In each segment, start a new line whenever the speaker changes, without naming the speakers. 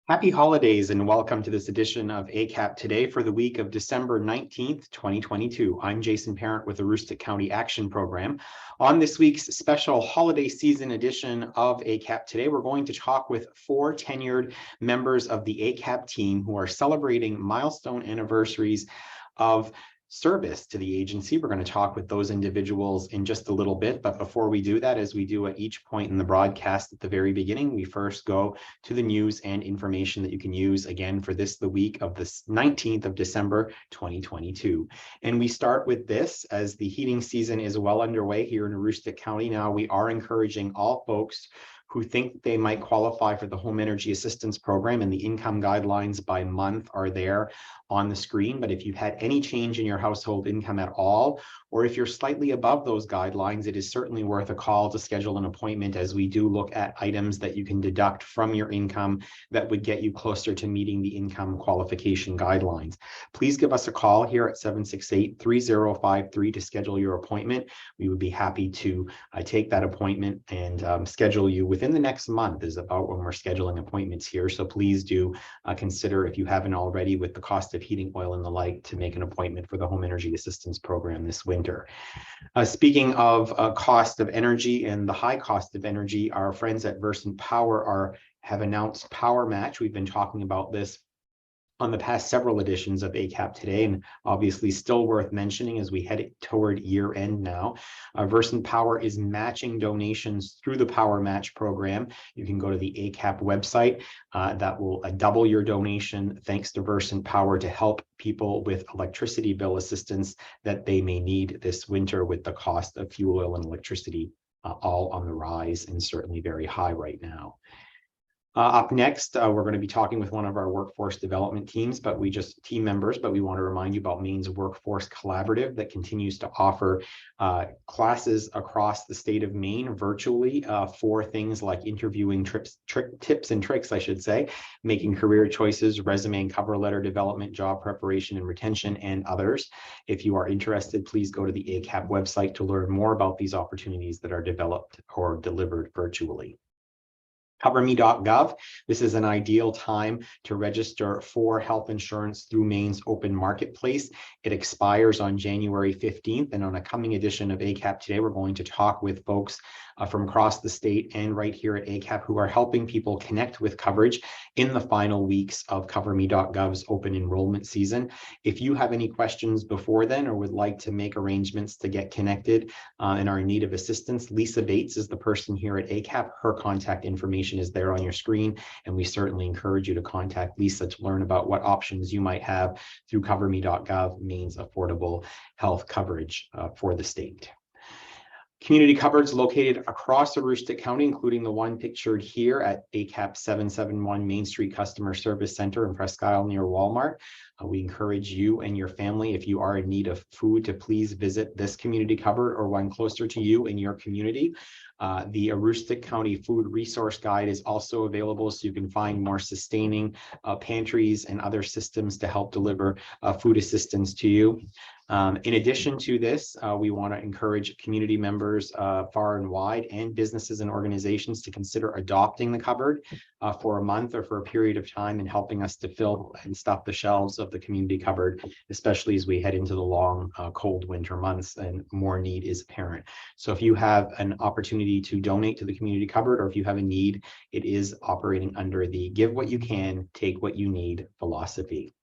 Happy holidays and welcome to this edition of ACAP Today for the week of December 19th, 2022. I'm Jason Parent with the Aroostook County Action Program. On this week's special holiday season edition of ACAP Today, we're going to talk with 4 tenured members of the ACAP team who are celebrating milestone anniversaries of service to the agency. We're going to talk with those individuals in just a little bit, but before we do that, as we do at each point in the broadcast at the very beginning, we first go to the news and information that you can use again for the week of the 19th of December 2022. And we start with this, as the heating season is well underway here in Aroostook County. Now, we are encouraging all folks who think they might qualify for the Home Energy Assistance Program, and the income guidelines by month are there on the screen. But if you've had any change in your household income at all, or if you're slightly above those guidelines, it is certainly worth a call to schedule an appointment, as we do look at items that you can deduct from your income that would get you closer to meeting the income qualification guidelines. Please give us a call here at 768-3053 to schedule your appointment. We would be happy to take that appointment and schedule you within the next month is about when we're scheduling appointments here. So please do consider, if you haven't already, with the cost of heating oil and the like, to make an appointment for the Home Energy Assistance Program this winter. Speaking of cost of energy and the high cost of energy, our friends at Versant Power have announced Power Match. We've been talking about this on the past several editions of ACAP Today, and obviously still worth mentioning as we head toward year end now. Versant Power is matching donations through the Power Match program. You can go to the ACAP website. That will double your donation thanks to Versant Power to help people with electricity bill assistance that they may need this winter, with the cost of fuel oil and electricity all on the rise and certainly very high right now. Up next, we're going to be talking with one of our workforce development teams, but we want to remind you about Maine's Workforce Collaborative that continues to offer classes across the state of Maine virtually for things like interviewing tips and tricks, I should say, making career choices, resume and cover letter development, job preparation and retention, and others. If you are interested, please go to the ACAP website to learn more about these opportunities that are developed or delivered virtually. CoverMe.gov. This is an ideal time to register for health insurance through Maine's open marketplace. It expires on January 15th, and on a coming edition of ACAP Today, we're going to talk with folks from across the state and right here at ACAP who are helping people connect with coverage in the final weeks of CoverMe.gov's open enrollment season. If you have any questions before then or would like to make arrangements to get connected and are in need of assistance, Lisa Bates is the person here at ACAP. Her contact information is there on your screen, and we certainly encourage you to contact Lisa to learn about what options you might have through CoverMe.gov, Maine's affordable health coverage for the state. Community cupboards located across Aroostook County, including the one pictured here at ACAP 771 Main Street Customer Service Center in Presque Isle near Walmart. We encourage you and your family, if you are in need of food, to please visit this community cupboard or one closer to you in your community. The Aroostook County Food Resource Guide is also available, so you can find more sustaining pantries and other systems to help deliver food assistance to you. In addition to this, we want to encourage community members far and wide and businesses and organizations to consider adopting the cupboard for a month or for a period of time and helping us to fill and stuff the shelves of the community cupboard, especially as we head into the long, cold winter months and more need is apparent. So if you have an opportunity to donate to the community cupboard, or if you have a need, it is operating under the give what you can, take what you need philosophy.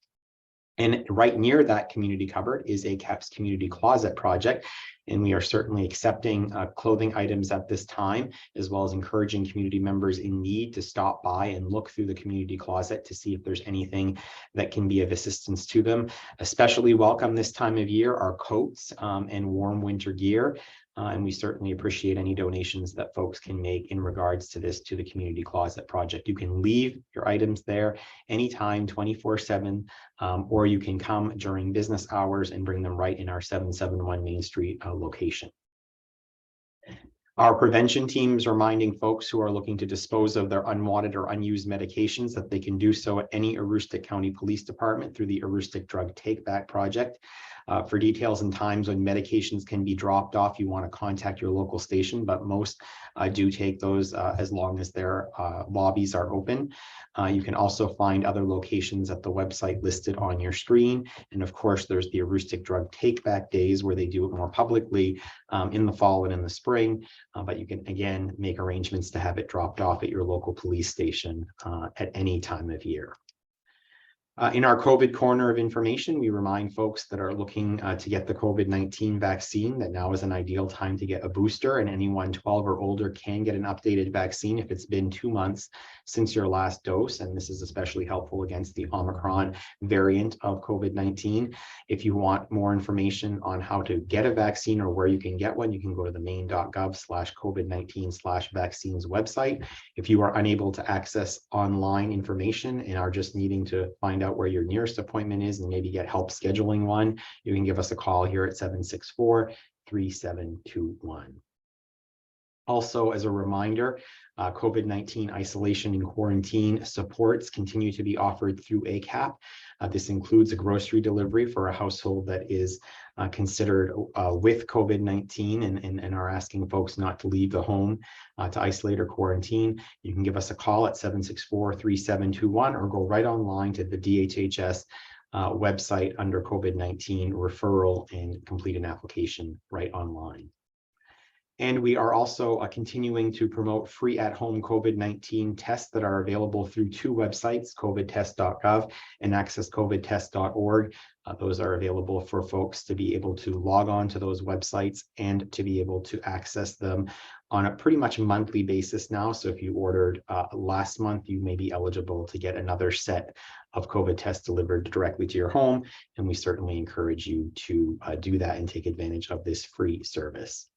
And right near that community cupboard is ACAP's Community Closet project. And we are certainly accepting clothing items at this time, as well as encouraging community members in need to stop by and look through the community closet to see if there's anything that can be of assistance to them. Especially welcome this time of year are coats and warm winter gear. And we certainly appreciate any donations that folks can make in regards to this, to the Community Closet project. You can leave your items there anytime, 24/7, or you can come during business hours and bring them right in our 771 Main Street location. Our prevention team is reminding folks who are looking to dispose of their unwanted or unused medications that they can do so at any Aroostook County Police Department through the Aroostook Drug Take Back Project. For details and times when medications can be dropped off, you want to contact your local station, but most do take those as long as their lobbies are open. You can also find other locations at the website listed on your screen. And of course, there's the Aroostook Drug Take Back Days where they do it more publicly in the fall and in the spring. But you can, again, make arrangements to have it dropped off at your local police station at any time of year. In our COVID corner of information, we remind folks that are looking to get the COVID-19 vaccine that now is an ideal time to get a booster, and anyone 12 or older can get an updated vaccine if it's been 2 months since your last dose. And this is especially helpful against the Omicron variant of COVID-19. If you want more information on how to get a vaccine or where you can get one, you can go to the maine.gov/COVID-19/vaccines website. If you are unable to access online information and are just needing to find out where your nearest appointment is and maybe get help scheduling one, you can give us a call here at 764-3721. Also, as a reminder, COVID-19 isolation and quarantine supports continue to be offered through ACAP. This includes a grocery delivery for a household that is considered with COVID-19 and are asking folks not to leave the home to isolate or quarantine. You can give us a call at 764-3721 or go right online to the DHHS website under COVID-19 referral and complete an application right online. And we are also continuing to promote free at-home COVID-19 tests that are available through 2 websites, covidtest.gov and accesscovidtest.org. Those are available for folks to be able to log on to those websites and to be able to access them on a pretty much monthly basis now. So if you ordered last month, you may be eligible to get another set of COVID tests delivered directly to your home. And we certainly encourage you to do that and take advantage of this free service.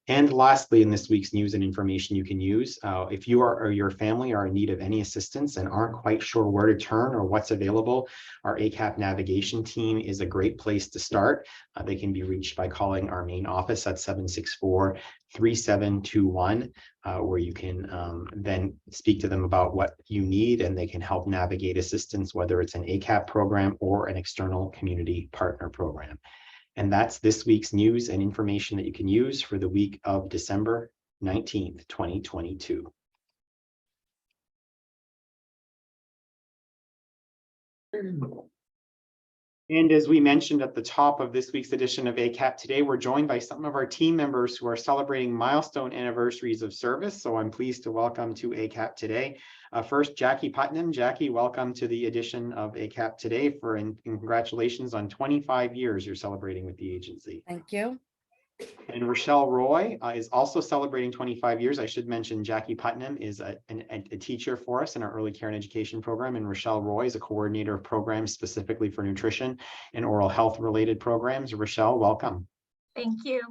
And lastly, in this week's news and information you can use, if you or your family are in need of any assistance and aren't quite sure where to turn or what's available, our ACAP navigation team is a great place to start. They can be reached by calling our main office at 764-3721, where you can then speak to them about what you need, and they can help navigate assistance, whether it's an ACAP program or an external community partner program. And that's this week's news and information that you can use for the week of December 19th, 2022. And as we mentioned at the top of this week's edition of ACAP Today, we're joined by some of our team members who are celebrating milestone anniversaries of service. So I'm pleased to welcome to ACAP Today. First, Jackie Putnam. Jackie, welcome to the edition of ACAP Today and congratulations on 25 years you're celebrating with the agency.
Thank you.
And Rachelle Roy is also celebrating 25 years. I should mention Jackie Putnam is a teacher for us in our early care and education program, and Rachelle Roy is a coordinator of programs specifically for nutrition and oral health related programs. Rachelle, welcome.
Thank you.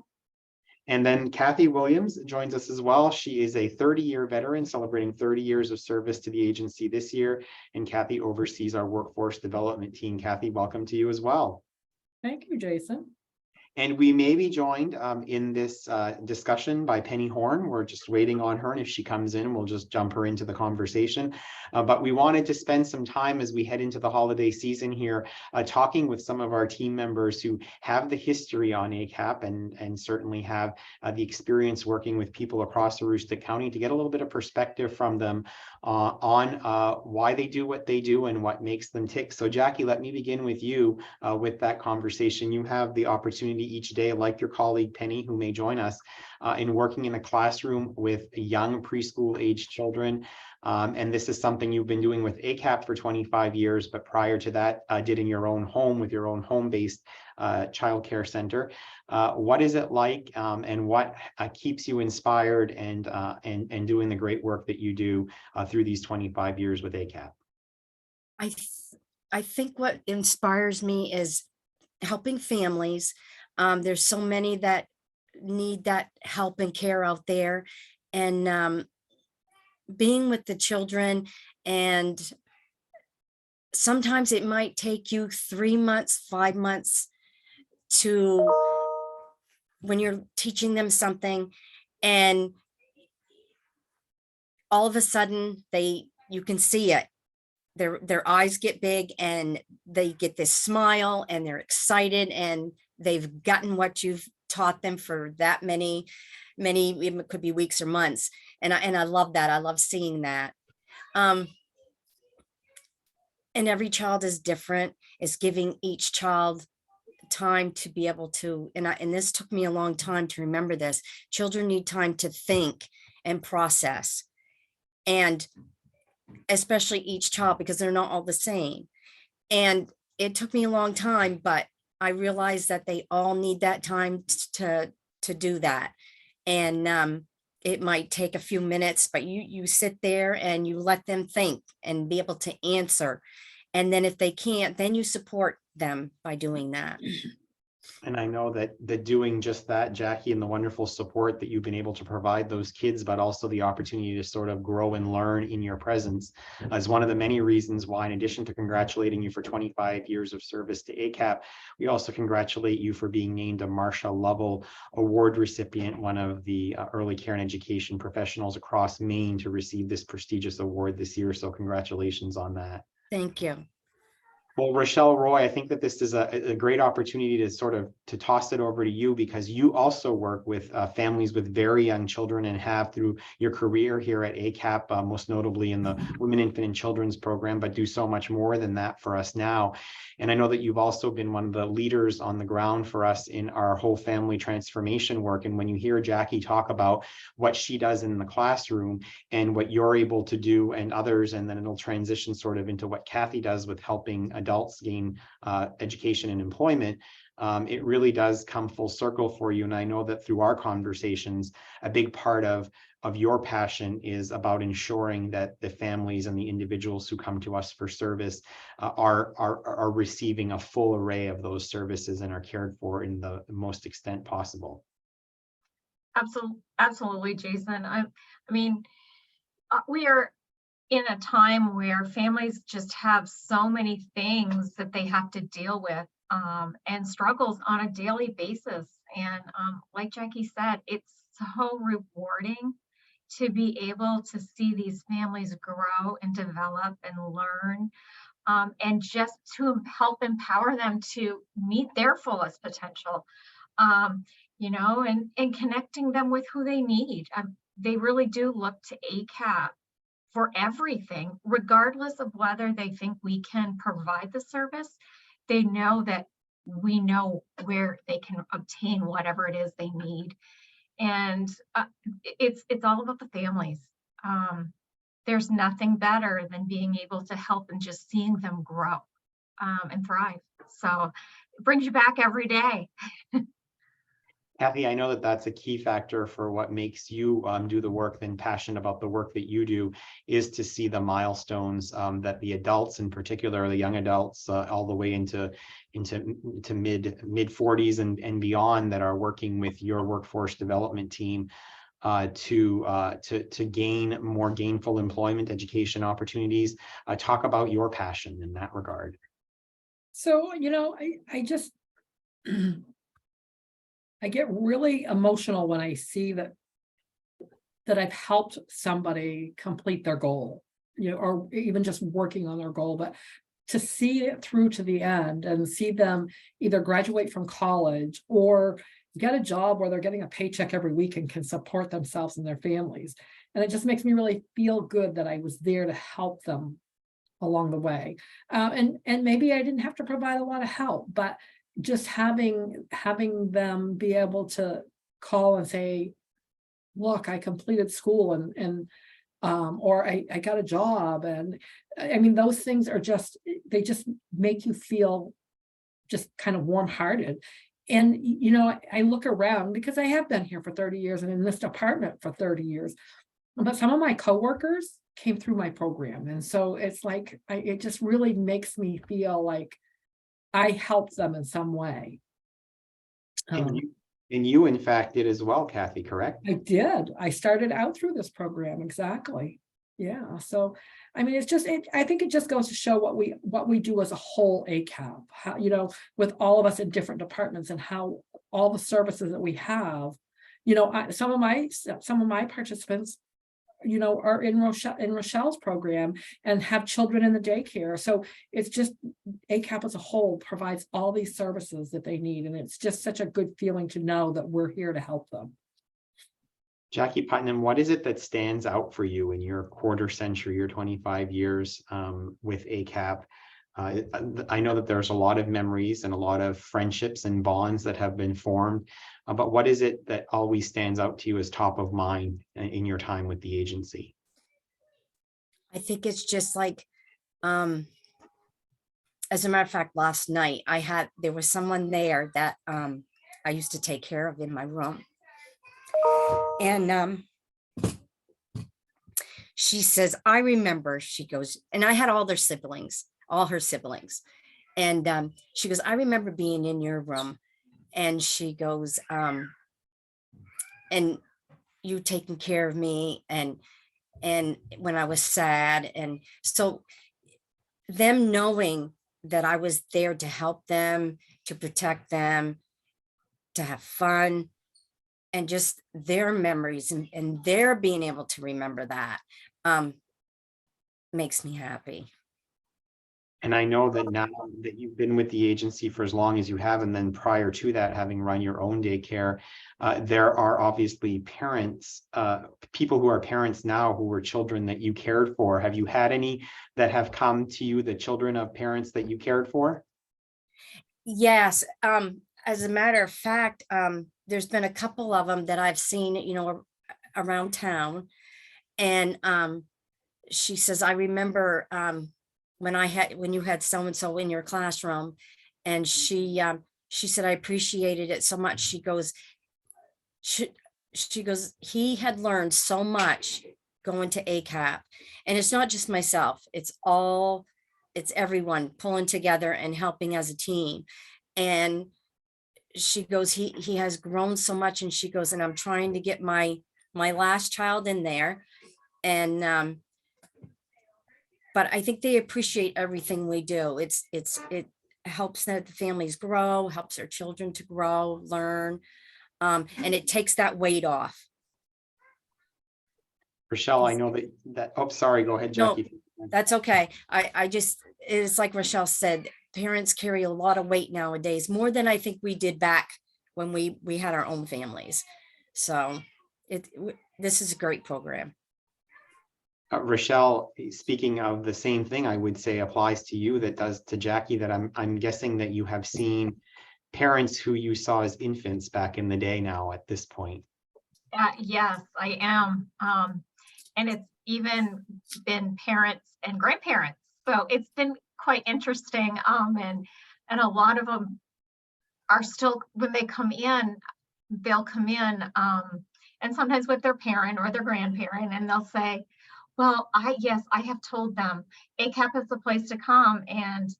And then Kathy Williams joins us as well. She is a 30-year veteran celebrating 30 years of service to the agency this year. And Kathy oversees our workforce development team. Kathy, welcome to you as well.
Thank you, Jason.
And we may be joined in this discussion by Penny Horn. We're just waiting on her, and if she comes in, we'll just jump her into the conversation. But we wanted to spend some time as we head into the holiday season here, talking with some of our team members who have the history on ACAP and certainly have the experience working with people across Aroostook County to get a little bit of perspective from them on why they do what they do and what makes them tick. So Jackie, let me begin with you with that conversation. You have the opportunity each day, like your colleague Penny, who may join us, in working in a classroom with young preschool age children. And this is something you've been doing with ACAP for 25 years, but prior to that, did in your own home with your own home-based child care center. What is it like, and what keeps you inspired and doing the great work that you do through these 25 years with ACAP?
I think what inspires me is helping families. There's so many that need that help and care out there, and being with the children, and sometimes it might take you 3 months, 5 months to when you're teaching them something, and all of a sudden you can see it. their eyes get big and they get this smile and they're excited and they've gotten what you've taught them for that many, it could be weeks or months. And I love that. I love seeing that. And every child is different. It's giving each child time to be able to, and this took me a long time to remember this. Children need time to think and process, and especially each child, because they're not all the same. And it took me a long time, but I realized that they all need that time to do that. And it might take a few minutes, but you sit there and you let them think and be able to answer. And then if they can't, then you support them by doing that.
And I know that doing just that, Jackie, and the wonderful support that you've been able to provide those kids, but also the opportunity to sort of grow and learn in your presence, is one of the many reasons why, in addition to congratulating you for 25 years of service to ACAP, we also congratulate you for being named a Marcia Lovell Award recipient, one of the early care and education professionals across Maine to receive this prestigious award this year. So congratulations on that.
Thank you.
Well, Rachelle Roy, I think that this is a great opportunity to sort of to toss it over to you, because you also work with families with very young children and have through your career here at ACAP, most notably in the Women, Infant, and Children's program, but do so much more than that for us now. And I know that you've also been one of the leaders on the ground for us in our whole family transformation work. And when you hear Jackie talk about what she does in the classroom and what you're able to do and others, and then it'll transition sort of into what Kathy does with helping adults gain education and employment, it really does come full circle for you. And I know that through our conversations, a big part of your passion is about ensuring that the families and the individuals who come to us for service are receiving a full array of those services and are cared for in the most extent possible.
Absolutely, Jason. I mean, we are in a time where families just have so many things that they have to deal with and struggles on a daily basis. And like Jackie said, it's so rewarding to be able to see these families grow and develop and learn, and just to help empower them to meet their fullest potential, you know, and connecting them with who they need. They really do look to ACAP for everything, regardless of whether they think we can provide the service. They know that we know where they can obtain whatever it is they need. And it's all about the families. There's nothing better than being able to help and just seeing them grow and thrive. So it brings you back every day.
Kathy, I know that that's a key factor for what makes you do the work and passionate about the work that you do, is to see the milestones that the adults, in particular the young adults, all the way into mid 40s and beyond, that are working with your workforce development team to gain more gainful employment, education opportunities. Talk about your passion in that regard.
So, you know, I just I get really emotional when I see that I've helped somebody complete their goal, you know, or even just working on their goal, but to see it through to the end and see them either graduate from college or get a job where they're getting a paycheck every week and can support themselves and their families. And it just makes me really feel good that I was there to help them along the way. And maybe I didn't have to provide a lot of help, but just having them be able to call and say, look, I completed school and or I got a job. And I mean, those things are just, they just make you feel just kind of warm-hearted. And, you know, I look around because I have been here for 30 years and in this department for 30 years, but some of my coworkers came through my program. And so it's like, it just really makes me feel like I helped them in some way.
And you, in fact, did as well, Kathy, correct?
I did. I started out through this program. Exactly. Yeah. So, I mean, it's just, I think it just goes to show what we do as a whole ACAP, how, you know, with all of us in different departments and how all the services that we have, you know, some of my participants are in Rochelle's program and have children in the daycare. So it's just ACAP as a whole provides all these services that they need. And it's just such a good feeling to know that we're here to help them.
Jackie Putnam, what is it that stands out for you in your quarter century, your 25 years with ACAP? I know that there's a lot of memories and a lot of friendships and bonds that have been formed, but what is it that always stands out to you as top of mind in your time with the agency?
I think it's just like, as a matter of fact, last night there was someone there that I used to take care of in my room. And she says, I remember, she goes, and I had all her siblings. And she goes, I remember being in your room. And she goes, and you taking care of me and when I was sad. And so them knowing that I was there to help them, to protect them, to have fun, and just their memories and their being able to remember that makes me happy.
And I know that now that you've been with the agency for as long as you have, and then prior to that, having run your own daycare, there are obviously parents, people who are parents now who were children that you cared for. Have you had any that have come to you, the children of parents that you cared for?
Yes. As a matter of fact, there's been a couple of them that I've seen, around town. And she says, I remember when you had so-and-so in your classroom, and she said, I appreciated it so much. She goes, he had learned so much going to ACAP. And it's not just myself, it's everyone pulling together and helping as a team. And she goes, he has grown so much. And she goes, and I'm trying to get my last child in there. And but I think they appreciate everything we do. It helps that the families grow, helps their children to grow, learn, and it takes that weight off.
Rachelle, I know that, oh, sorry, go ahead, Jackie.
No, that's okay. It's like Rachelle said, parents carry a lot of weight nowadays, more than I think we did back when we had our own families. So this is a great program.
Rachelle, speaking of the same thing, I would say applies to you that does to Jackie, that I'm guessing that you have seen parents who you saw as infants back in the day now at this point.
Yes, I am. And it's even been parents and grandparents. So it's been quite interesting. And a lot of them are still, when they come in, they'll come in and sometimes with their parent or their grandparent, and they'll say, well, I have told them ACAP is the place to come and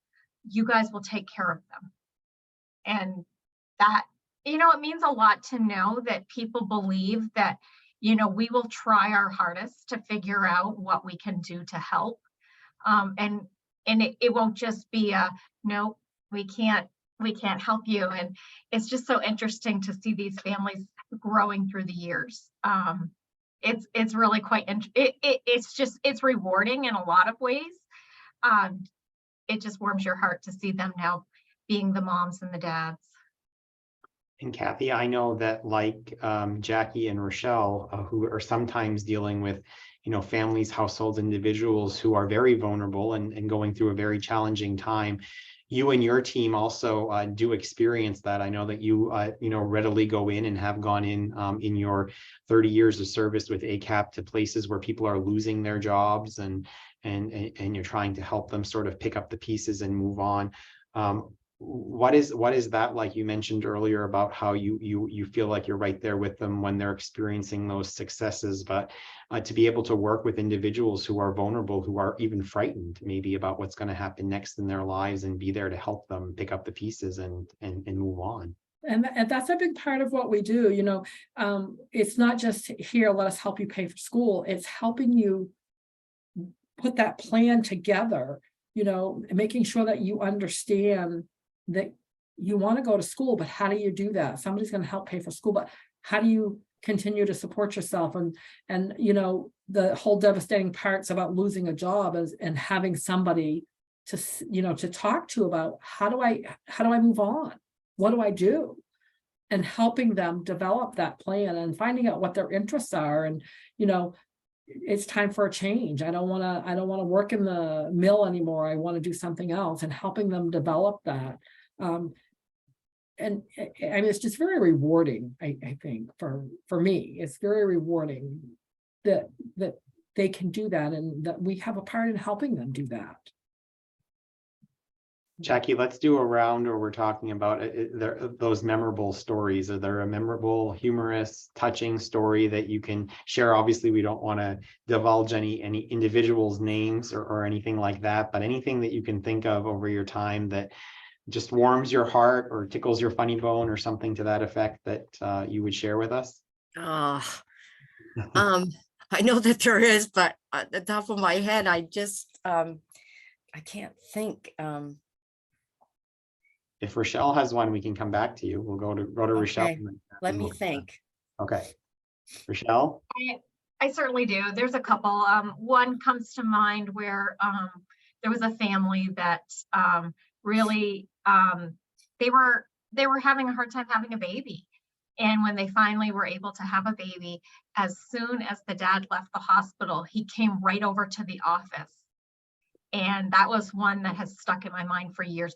you guys will take care of them. And that, it means a lot to know that people believe that, we will try our hardest to figure out what we can do to help. And it won't just be no, we can't help you. And it's just so interesting to see these families growing through the years. It's really quite, it's rewarding in a lot of ways. It just warms your heart to see them now being the moms and the dads.
And Kathy, I know that like Jackie and Rachelle, who are sometimes dealing with, families, households, individuals who are very vulnerable and going through a very challenging time. You and your team also do experience that. I know that you, readily go in and have gone in your 30 years of service with ACAP to places where people are losing their jobs and you're trying to help them sort of pick up the pieces and move on. What is that like? You mentioned earlier about how you feel like you're right there with them when they're experiencing those successes, but to be able to work with individuals who are vulnerable, who are even frightened maybe about what's going to happen next in their lives, and be there to help them pick up the pieces and move on.
And that's a big part of what we do. It's not just here, let us help you pay for school. It's helping you put that plan together, making sure that you understand that you want to go to school, but how do you do that? Somebody's going to help pay for school, but how do you continue to support yourself. And you know, the whole devastating parts about losing a job and having somebody to, you know, to talk to about how do I move on? What do I do? And helping them develop that plan and finding out what their interests are. And, you know, it's time for a change. I don't want to work in the mill anymore. I want to do something else, and helping them develop that. And I mean, it's just very rewarding. I think for me, it's very rewarding that they can do that, and that we have a part in helping them do that.
Jackie, let's do a round where we're talking about those memorable stories. Are there a memorable, humorous, touching story that you can share? Obviously, we don't want to divulge any individuals' names or anything like that, but anything that you can think of over your time that just warms your heart or tickles your funny bone or something to that effect that you would share with us?
I know that there is, but at the top of my head, I just I can't think.
If Rachelle has one, we can come back to you. We'll go to Rachelle.
Okay, let me think.
Okay. Rachelle?
I certainly do. There's a couple. One comes to mind where there was a family that really they were having a hard time having a baby. And when they finally were able to have a baby, as soon as the dad left the hospital, he came right over to the office. And that was one that has stuck in my mind for years.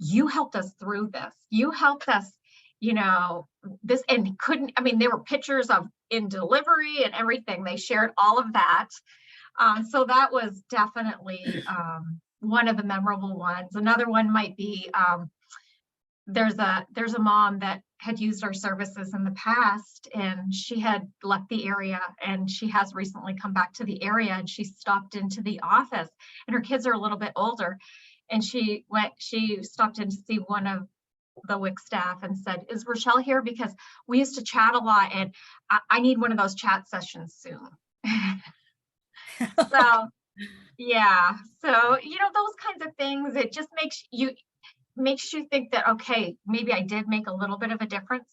You helped us through this. You helped us, you know, this, and couldn't, I mean, there were pictures of in delivery and everything. They shared all of that. So that was definitely one of the memorable ones. Another one might be, there's a mom that had used our services in the past, and she had left the area, and she has recently come back to the area, and she stopped into the office, and her kids are a little bit older. And she stopped in to see one of the WIC staff and said, "Is Rachelle here? Because we used to chat a lot, and I need one of those chat sessions soon." So, yeah. So, you know, those kinds of things, it just makes you think that, okay, maybe I did make a little bit of a difference,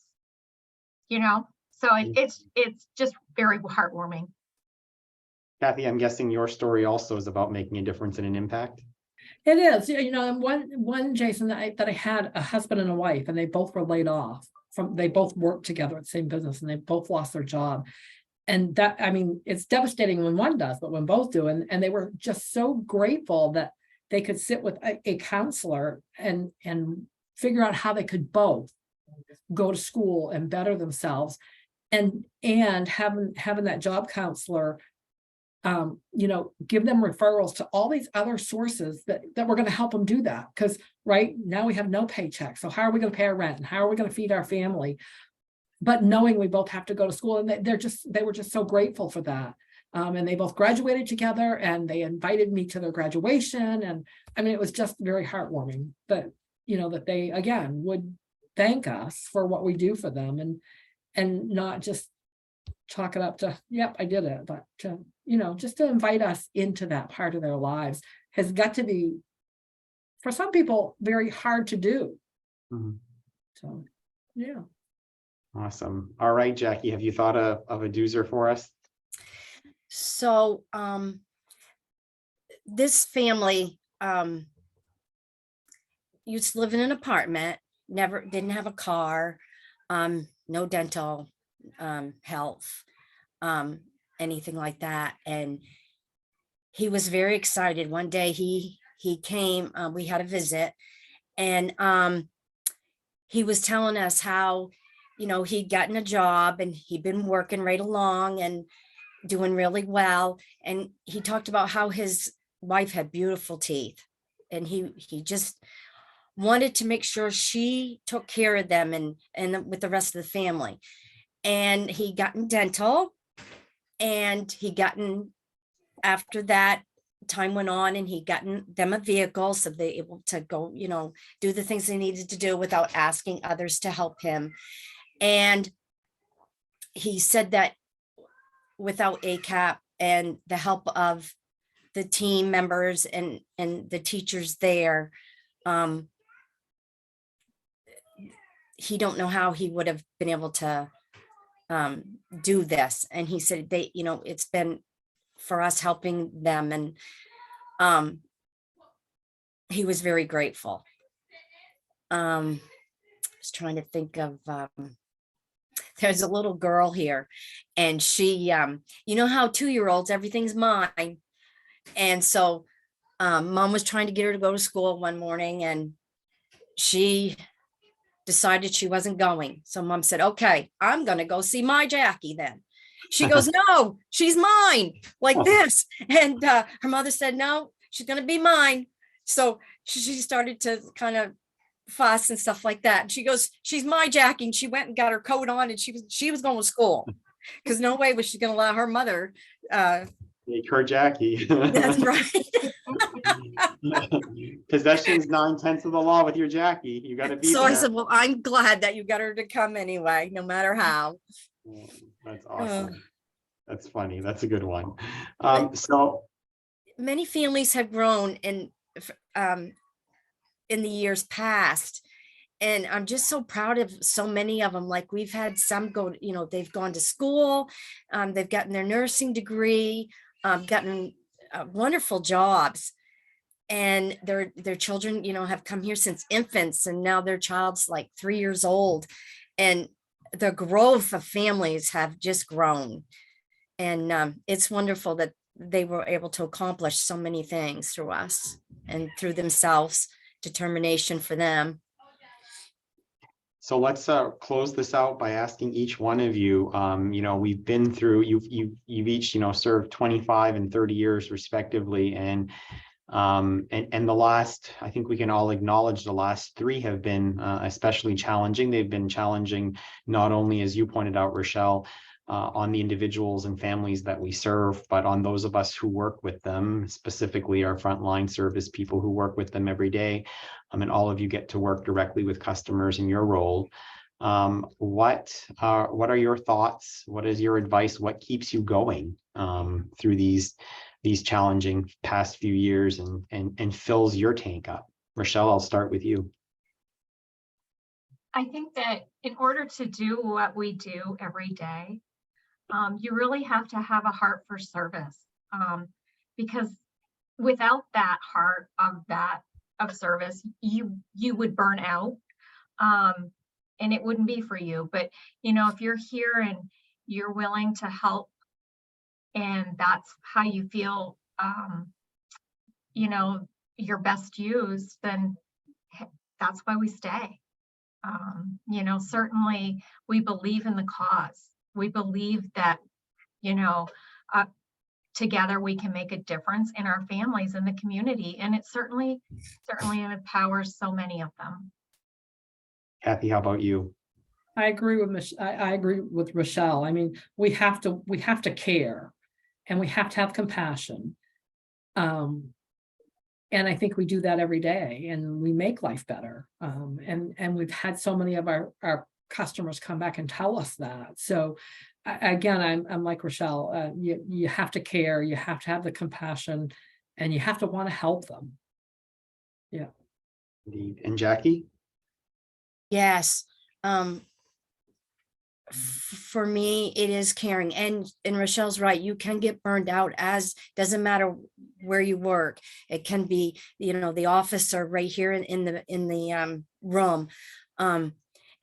you know? So it's just very heartwarming.
Kathy, I'm guessing your story also is about making a difference and an impact.
It is, you know, and one Jason, that I had a husband and a wife, and they both were laid off they both worked together at the same business, and they both lost their job. And that, I mean, it's devastating when one does, but when both do, and they were just so grateful that they could sit with a counselor and figure out how they could both go to school and better themselves, and having that job counselor you know, give them referrals to all these other sources that were going to help them do that. Because right now we have no paycheck. So how are we going to pay our rent? And how are we going to feed our family? But knowing we both have to go to school, and they were just so grateful for that. And they both graduated together, and they invited me to their graduation. And I mean, it was just very heartwarming that, you know, that they, again, would thank us for what we do for them, and not just chalk it up to, yep, I did it, but to, you know, just to invite us into that part of their lives has got to be, for some people, very hard to do.
Mm-hmm.
So, yeah.
Awesome. All right, Jackie, have you thought of a doozer for us?
So this family used to live in an apartment, didn't have a car, no dental health, anything like that. And he was very excited. One day he came, we had a visit, and he was telling us how, you know, he'd gotten a job and he'd been working right along and doing really well. And he talked about how his wife had beautiful teeth, and he just wanted to make sure she took care of them and with the rest of the family. And he got in dental, and after that, time went on, and he gotten them a vehicle so they able to go, you know, do the things they needed to do without asking others to help him. And he said that without ACAP and the help of the team members and the teachers there, he don't know how he would have been able to do this. And he said it's been for us helping them, and he was very grateful. I was trying to think of there's a little girl here, and she you know how 2-year-olds, everything's mine. And so mom was trying to get her to go to school one morning, and she decided she wasn't going. So mom said, okay, I'm going to go see my Jackie then. She goes, no, she's mine, like this. And her mother said, no, she's going to be mine. So she started to kind of fuss and stuff like that. And she goes, she's my Jackie. And she went and got her coat on, and she was going to school, because no way was she going to allow her mother
Make her Jackie.
that's right.
Possession's 9/10 of the law with your Jackie. You got to be
So I
there.
said, well, I'm glad that you got her to come anyway, no matter how.
Oh, that's awesome. That's funny. That's a good one. So
Many families have grown in the years past, and I'm just so proud of so many of them. Like, we've had some go, they've gone to school, they've gotten their nursing degree, gotten wonderful jobs, and their children, have come here since infants, and now their child's like 3 years old, and the growth of families have just grown. And it's wonderful that they were able to accomplish so many things through us and through themselves. Determination for them.
So let's close this out by asking each one of you. We've been through. You've each served 25 and 30 years respectively, and the last, I think we can all acknowledge, the last 3 have been especially challenging. They've been challenging not only, as you pointed out, Rachelle, on the individuals and families that we serve, but on those of us who work with them, specifically our frontline service people who work with them every day. And all of you get to work directly with customers in your role. What are your thoughts? What is your advice? What keeps you going through these challenging past few years and fills your tank up? Rachelle, I'll start with you.
I think that in order to do what we do every day, you really have to have a heart for service, because without that heart of service, you would burn out, and it wouldn't be for you. But if you're here and you're willing to help, and that's how you feel, your best used, then that's why we stay. Certainly we believe in the cause. We believe that, together we can make a difference in our families and the community. And it certainly empowers so many of them.
Kathy, how about you?
I agree with I agree with Rachelle. I mean, we have to care, and we have to have compassion. And I think we do that every day, and we make life better. And we've had so many of our customers come back and tell us that. So again, I'm like Rachelle. You have to care, you have to have the compassion, and you have to want to help them. Yeah.
Indeed. And Jackie?
Yes. For me, it is caring, and Rachelle's right. You can get burned out, as doesn't matter where you work. It can be, the office or right here in the room.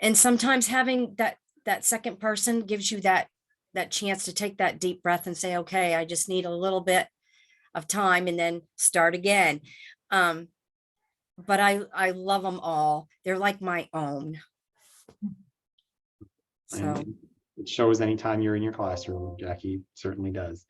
And sometimes having that second person gives you that chance to take that deep breath and say, okay, I just need a little bit of time, and then start again. But I love them all. They're like my own. So
And it shows anytime you're in your classroom, Jackie, certainly does.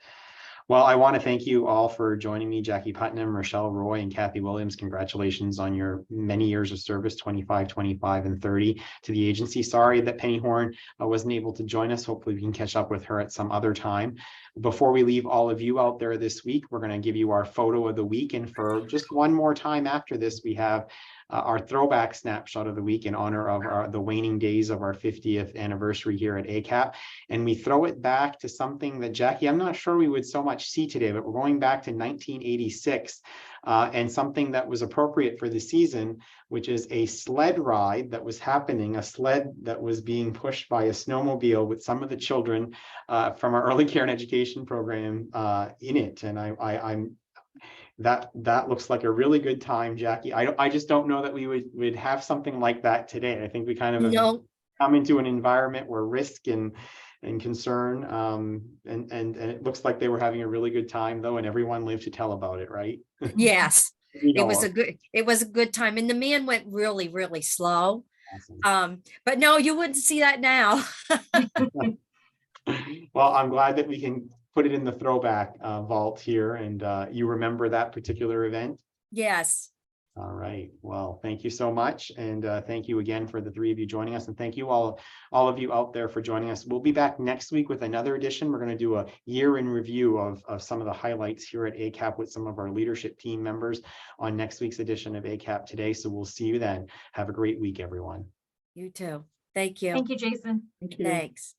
Well, I want to thank you all for joining me, Jackie Putnam, Rachelle Roy, and Kathy Williams. Congratulations on your many years of service, 25, 25, and 30 to the agency. Sorry that Penny Horn wasn't able to join us. Hopefully we can catch up with her at some other time. Before we leave all of you out there this week, we're going to give you our photo of the week. And for just one more time after this, we have our throwback snapshot of the week in honor of the waning days of our 50th anniversary here at ACAP. And we throw it back to something that, Jackie, I'm not sure we would so much see today, but we're going back to 1986. and something that was appropriate for the season, which is a sled ride that was happening, a sled that was being pushed by a snowmobile with some of the children from our early care and education program in it. And I'm that looks like a really good time, Jackie. I just don't know that we would have something like that today. I think we kind of have
No,
come into an environment where risk and concern and it looks like they were having a really good time though, and everyone lived to tell about it, right?
yes,
We
it
know
was
of.
it was a good time. And the man went really, really slow.
Awesome.
But no, you wouldn't see that now.
Well, I'm glad that we can put it in the throwback vault here, and you remember that particular event.
Yes.
All right. Well, thank you so much. And thank you again for the three of you joining us. And thank you all of you out there for joining us. We'll be back next week with another edition. We're going to do a year in review of some of the highlights here at ACAP with some of our leadership team members on next week's edition of ACAP Today. So we'll see you then. Have a great week, everyone.
You too. Thank you.
Thank you, Jason.
Thank you.
Thanks.